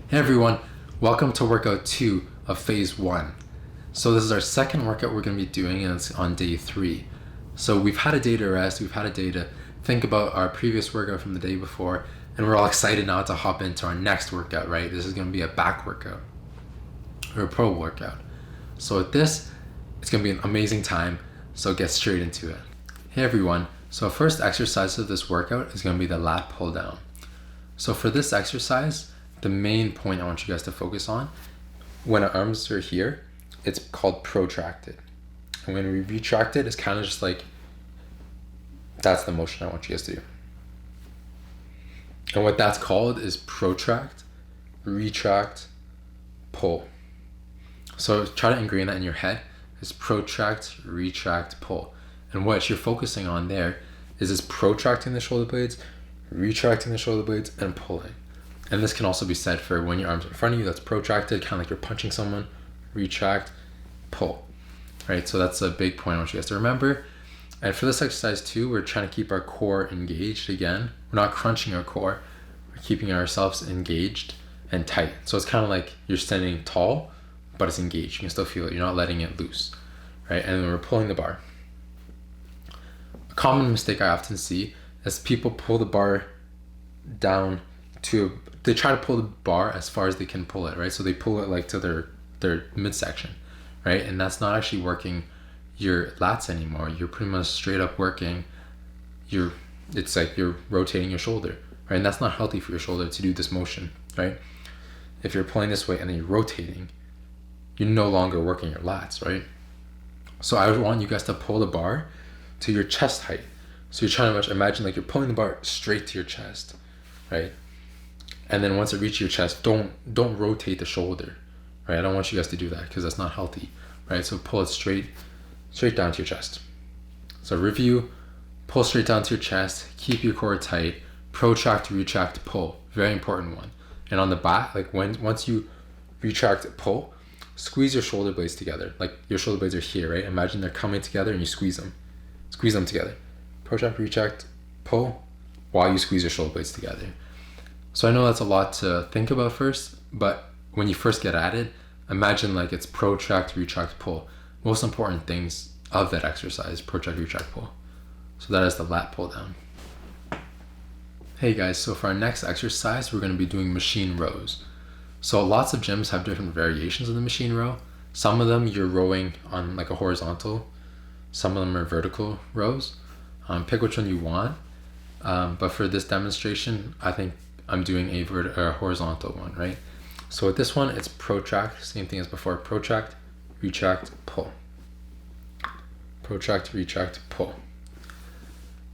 Hey everyone, welcome to workout 2 of phase 1. So this is our second workout we're going to be doing, and it's on day 3. So we've had a day to rest, we've had a day to think about our previous workout from the day before, and we're all excited now to hop into our next workout, right? This is going to be a back workout, or a pro workout. So with this, it's going to be an amazing time, so get straight into it. Hey everyone, so our first exercise of this workout is going to be the lat pull down. So for this exercise, the main point I want you guys to focus on, when our arms are here, it's called protracted. And when we retract it, it's kind of just like, that's the motion I want you guys to do. And what that's called is protract, retract, pull. So try to ingrain that in your head. It's protract, retract, pull. And what you're focusing on there is this protracting the shoulder blades, retracting the shoulder blades, and pulling. And this can also be said for when your arms are in front of you, that's protracted, kind of like you're punching someone, retract, pull, right? So that's a big point I want you guys to remember. And for this exercise too, we're trying to keep our core engaged again. We're not crunching our core, we're keeping ourselves engaged and tight. So it's kind of like you're standing tall, but it's engaged. You can still feel it, you're not letting it loose, right? And then we're pulling the bar. A common mistake I often see is people pull the bar down they try to pull the bar as far as they can pull it, right? So they pull it like to their midsection, right? And that's not actually working your lats anymore. You're pretty much straight up working it's like you're rotating your shoulder, right? And that's not healthy for your shoulder to do this motion, right? If you're pulling this way and then you're rotating, you're no longer working your lats, right? So I want you guys to pull the bar to your chest height. So you're trying to imagine like you're pulling the bar straight to your chest, right? And then once it reaches your chest, don't rotate the shoulder, right? I don't want you guys to do that because that's not healthy, right? So pull it straight down to your chest. So review, pull straight down to your chest, keep your core tight, protract, retract, pull. Very important one. And on the back, like once you retract, pull, squeeze your shoulder blades together. Like your shoulder blades are here, right? Imagine they're coming together and you squeeze them together. Protract, retract, pull while you squeeze your shoulder blades together. So I know that's a lot to think about first, but when you first get at it, imagine like it's protract, retract, pull. Most important things of that exercise, protract, retract, pull. So that is the lat pull down. Hey guys, so for our next exercise, we're going to be doing machine rows. So lots of gyms have different variations of the machine row. Some of them you're rowing on like a horizontal. Some of them are vertical rows. Pick which one you want. But for this demonstration, I think I'm doing a horizontal one, right? So with this one, it's protract, same thing as before, protract, retract, pull. Protract, retract, pull.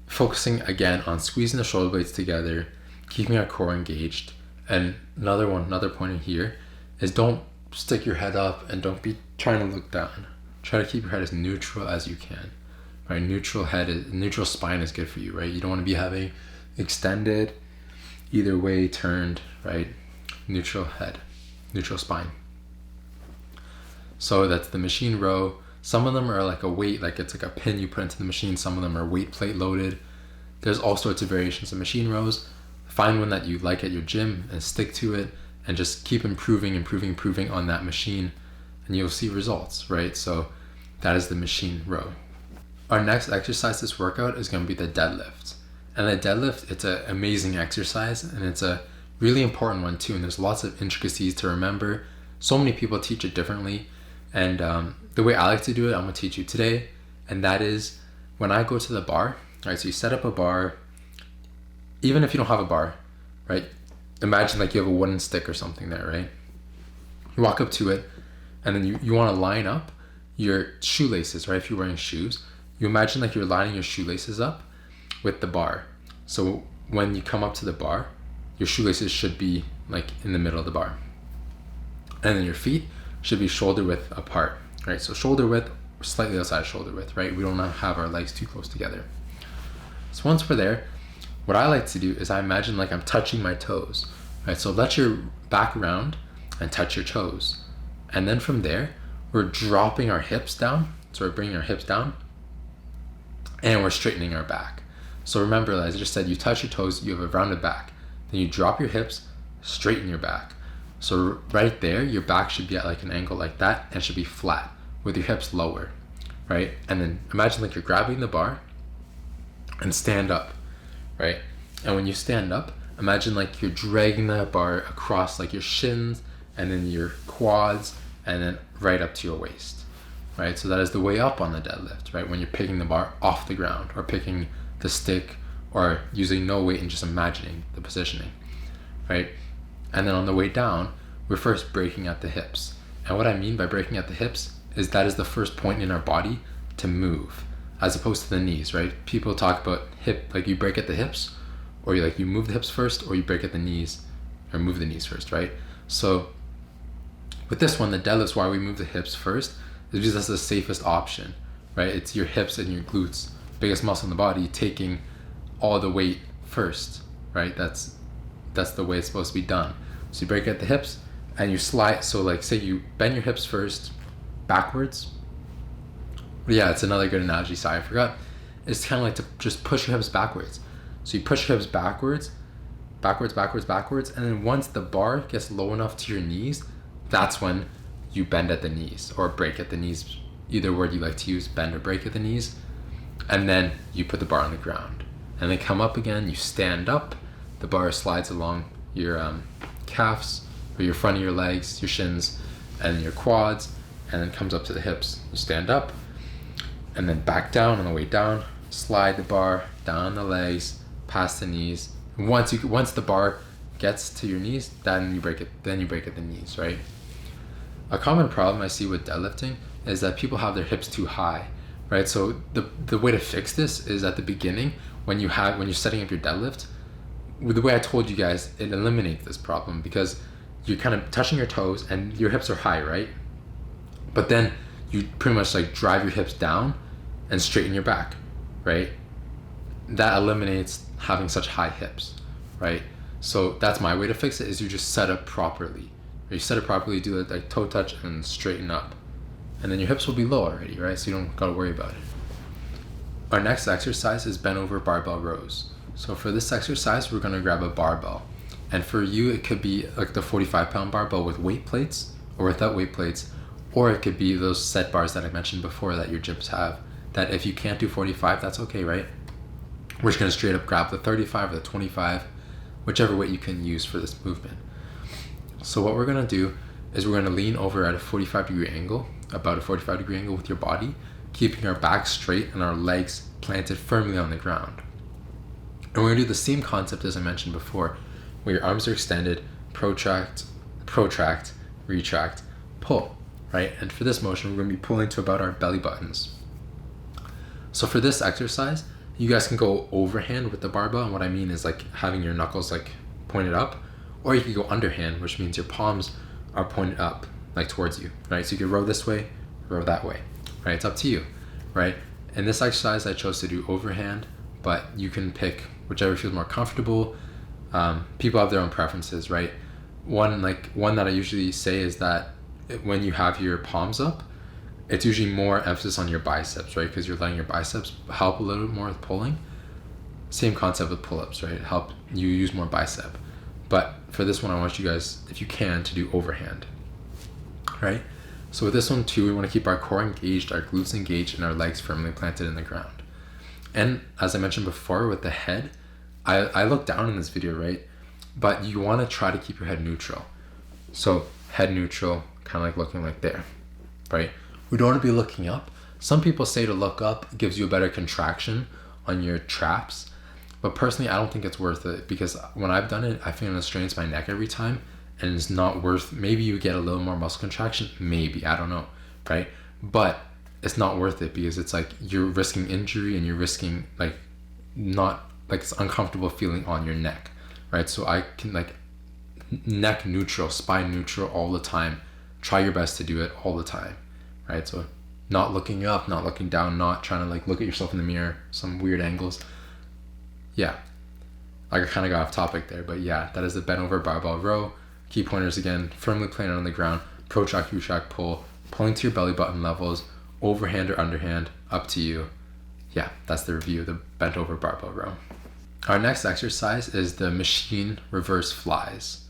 Focusing again on squeezing the shoulder blades together, keeping our core engaged. And another point in here is don't stick your head up and don't be trying to look down. Try to keep your head as neutral as you can, right? Neutral spine is good for you, right? You don't want to be having extended, either way turned, right? Neutral head, neutral spine. So that's the machine row. Some of them are like a weight, like it's like a pin you put into the machine. Some of them are weight plate loaded. There's all sorts of variations of machine rows. Find one that you like at your gym and stick to it and just keep improving on that machine and you'll see results, right? So that is the machine row. Our next exercise this workout is going to be the deadlift. And the deadlift, it's an amazing exercise and it's a really important one too. And there's lots of intricacies to remember. So many people teach it differently. And the way I like to do it, I'm going to teach you today. And that is when I go to the bar, right? So you set up a bar, even if you don't have a bar, right? Imagine like you have a wooden stick or something there, right? You walk up to it and then you want to line up your shoelaces, right? If you're wearing shoes, you imagine like you're lining your shoelaces up with the bar. So when you come up to the bar, your shoelaces should be like in the middle of the bar. And then your feet should be shoulder width apart, right? So shoulder width, slightly outside shoulder width, right? We don't have our legs too close together. So once we're there, what I like to do is I imagine like I'm touching my toes, right? So let your back round and touch your toes. And then from there, we're dropping our hips down. So we're bringing our hips down and we're straightening our back. So remember, as I just said, you touch your toes, you have a rounded back. Then you drop your hips, straighten your back. So right there, your back should be at like an angle like that and should be flat with your hips lower, right? And then imagine like you're grabbing the bar and stand up, right? And when you stand up, imagine like you're dragging that bar across like your shins and then your quads and then right up to your waist, right? So that is the way up on the deadlift, right? When you're picking the bar off the ground or picking the stick or using no weight and just imagining the positioning, right? And then on the way down, we're first breaking at the hips. And what I mean by breaking at the hips is that is the first point in our body to move, as opposed to the knees, right? People talk about hip, like you break at the hips, or you move the hips first, or you break at the knees, or move the knees first, right? So with this one, the deadlifts, why we move the hips first is because that's the safest option, right? It's your hips and your glutes, biggest muscle in the body, taking all the weight first, right? That's the way it's supposed to be done. So you break at the hips and you slide. So like say you bend your hips first, backwards. Yeah, it's another good analogy. Sorry, I forgot. It's kind of like to just push your hips backwards. So you push your hips backwards, and then once the bar gets low enough to your knees, that's when you bend at the knees or break at the knees. Either word you like to use, bend or break at the knees. And then you put the bar on the ground. And then come up again, you stand up, the bar slides along your calves, or your front of your legs, your shins, and your quads, and then comes up to the hips. You stand up, and then back down on the way down, slide the bar down the legs, past the knees. Once the bar gets to your knees, then you break it. Then you break at the knees, right? A common problem I see with deadlifting is that people have their hips too high, right? So the way to fix this is at the beginning when you're setting up your deadlift. With the way I told you guys, it eliminates this problem because you're kind of touching your toes and your hips are high, right? But then you pretty much like drive your hips down and straighten your back, right? That eliminates having such high hips, right? So that's my way to fix it, is you just set up properly. You set it properly, do it like toe touch and straighten up. And then your hips will be low already, right? So you don't gotta worry about it. Our next exercise is bent over barbell rows. So for this exercise, we're gonna grab a barbell. And for you, it could be like the 45-pound barbell with weight plates or without weight plates, or it could be those set bars that I mentioned before that your gyms have, that if you can't do 45, that's okay, right? We're just gonna straight up grab the 35 or the 25, whichever weight you can use for this movement. So what we're gonna do is we're gonna lean over at a 45-degree angle, about a 45-degree angle with your body, keeping our back straight and our legs planted firmly on the ground. And we're gonna do the same concept as I mentioned before, where your arms are extended, protract, retract, pull, right? And for this motion, we're gonna be pulling to about our belly buttons. So for this exercise, you guys can go overhand with the barbell, and what I mean is like having your knuckles like pointed up, or you can go underhand, which means your palms are pointed up, like towards you, right? So you can row this way, row that way, right? It's up to you, right? In this exercise, I chose to do overhand, but you can pick whichever feels more comfortable. People have their own preferences, right? One that I usually say is that when you have your palms up, it's usually more emphasis on your biceps, right? Because you're letting your biceps help a little bit more with pulling. Same concept with pull-ups, right? Help you use more bicep. But for this one, I want you guys, if you can, to do overhand, right? So with this one too, we want to keep our core engaged, our glutes engaged, and our legs firmly planted in the ground. And as I mentioned before with the head, I look down in this video, right? But you want to try to keep your head neutral. So head neutral, kind of like looking like there, right? We don't want to be looking up. Some people say to look up gives you a better contraction on your traps, but personally, I don't think it's worth it, because when I've done it, I feel it strains my neck every time, and it's not worth. Maybe you get a little more muscle contraction, maybe, I don't know, right? But it's not worth it, because it's like you're risking injury and you're risking like not like it's uncomfortable feeling on your neck, right? So I can like neck neutral, spine neutral all the time. Try your best to do it all the time, right? So not looking up, not looking down, not trying to like look at yourself in the mirror, some weird angles. Yeah, like I kind of got off topic there, but yeah, that is the bent over barbell row. Key pointers again, firmly planted on the ground, protract, retract, pull, pulling to your belly button levels, overhand or underhand, up to you. Yeah, that's the review of the bent over barbell row. Our next exercise is the machine reverse flies.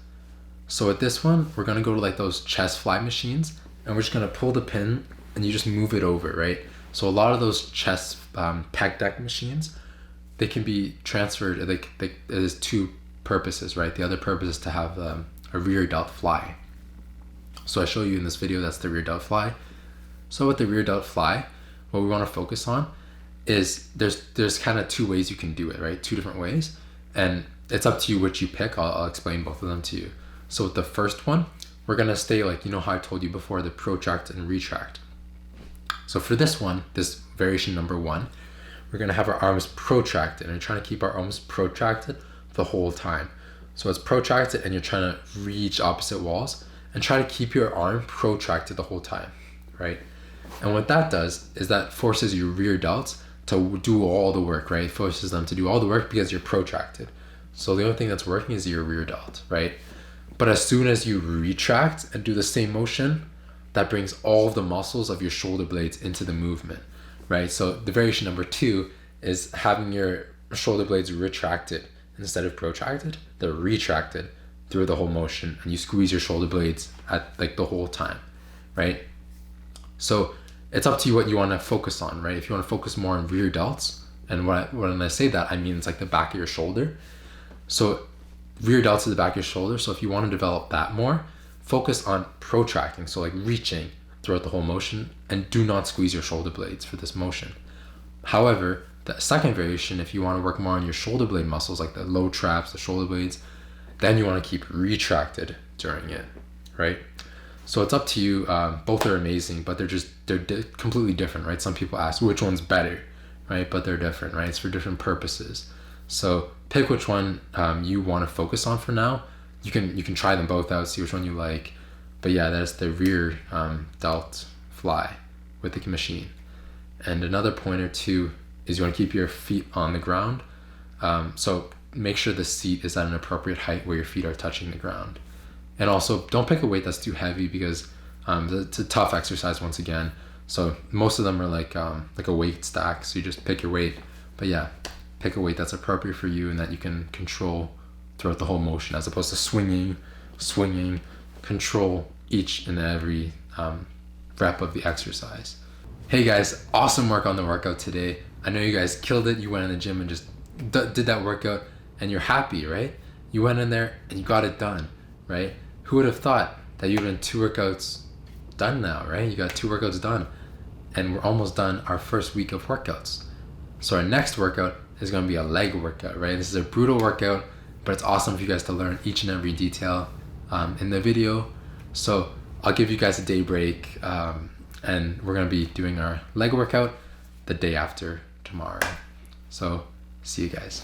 So with this one, we're gonna go to like those chest fly machines, and we're just gonna pull the pin and you just move it over, right? So a lot of those chest pec deck machines, they can be transferred. There's two purposes, right? The other purpose is to have a rear delt fly. So I show you in this video, that's the rear delt fly. So with the rear delt fly, what we want to focus on is there's kind of two ways you can do it, right? Two different ways, and it's up to you which you pick. I'll explain both of them to you. So with the first one, we're gonna stay like, you know how I told you before, the protract and retract. So for this one, this variation number 1, we're gonna have our arms protracted, and we're trying to keep our arms protracted the whole time. So it's protracted and you're trying to reach opposite walls and try to keep your arm protracted the whole time, right? And what that does is that forces your rear delts to do all the work, right? It forces them to do all the work because you're protracted. So the only thing that's working is your rear delt, right? But as soon as you retract and do the same motion, that brings all of the muscles of your shoulder blades into the movement, right? So the variation number 2 is having your shoulder blades retracted instead of protracted. They're retracted through the whole motion, and you squeeze your shoulder blades at like the whole time, right? So it's up to you what you want to focus on, right? If you want to focus more on rear delts, and when I say that, I mean it's like the back of your shoulder. So rear delts to the back of your shoulder. So if you want to develop that more, focus on protracting, so like reaching throughout the whole motion, and do not squeeze your shoulder blades for this motion. However, the second variation, if you want to work more on your shoulder blade muscles, like the low traps, the shoulder blades, then you want to keep retracted during it, right? So it's up to you. Both are amazing, but they're completely different, right? Some people ask which one's better, right? But they're different, right? It's for different purposes. So pick which one you want to focus on for now. You can try them both out, see which one you like. But yeah, that's the rear delt fly with the machine. And another pointer too is you want to keep your feet on the ground. So make sure the seat is at an appropriate height where your feet are touching the ground. And also don't pick a weight that's too heavy, because it's a tough exercise once again. So most of them are like a weight stack. So you just pick your weight. But yeah, pick a weight that's appropriate for you and that you can control throughout the whole motion, as opposed to swinging. Control each and every rep of the exercise. Hey guys, awesome work on the workout today. I know you guys killed it. You went in the gym and just did that workout, and you're happy, right? You went in there and you got it done, right? Who would have thought that you'd been 2 workouts done now, right? You got 2 workouts done, and we're almost done our first week of workouts. So our next workout is going to be a leg workout, right? This is a brutal workout, but it's awesome for you guys to learn each and every detail in the video. So I'll give you guys a day break, and we're going to be doing our leg workout the day after tomorrow. So see you guys.